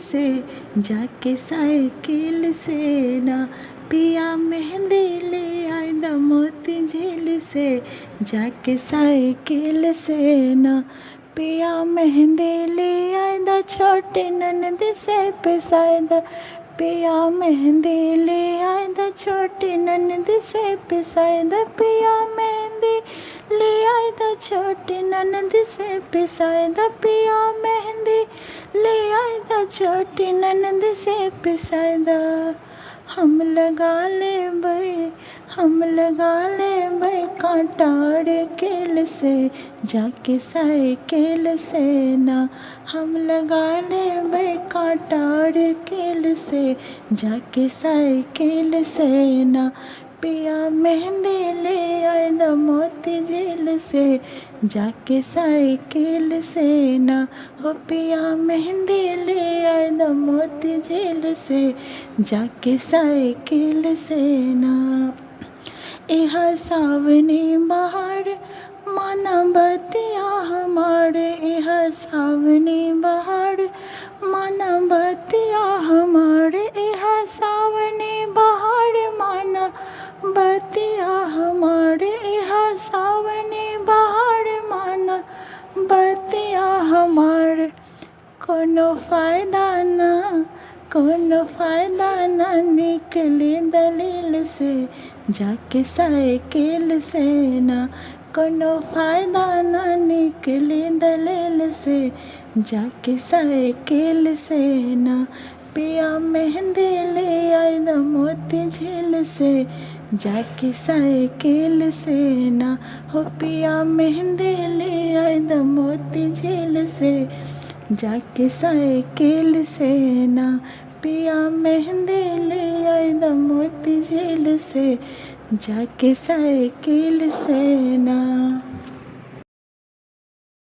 से जाके साइकिल से ना। पिया मेहंदी ले आए द मोती झील से जाके साइकिल से ना। पिया मेहंदी ले आए द छोटी ननद से पिसाए द। पिया मेहंदी ले आए द छोटी ननद से पिसाए द। पिया मेहंदी ले आए द छोटी ननद से पिसाए द। पिया मेहंदी ले आए द छोटी ननद से पिसाए द। हम लगा ले कांटाड़ केल से जाके साइकिल से ना। हम लगा ले कांटाड़ केल से जाके साइकिल से ना। पिया मेहंदी ले आए द मोती झील से जाके साइकिल से ना। हो पिया मेहंदी ले आए द मोती झील से जाके साइकिल से ना। एह सावनी बहार माना बतिया हमारे। एह सावनी बहार माना बतिया हमारे। एह सावनी बहार माना बतिया हमारे। एह सावनी बहार माना बतिया हमारे। कोनो फायदा ना निकले दलील से जाके साइकिल से ना। कोनो फायदा ना निकले दलील से जाके साइकिल से ना। पिया मेहंदी ले आए द मोती झील से जाके साइकिल से ना। हो पिया मेहंदी ले आए द मोती झील से जाके साइकिल से ना। पिया मेहंदी ले आए द मोती झील से जाके साइकिल से ना।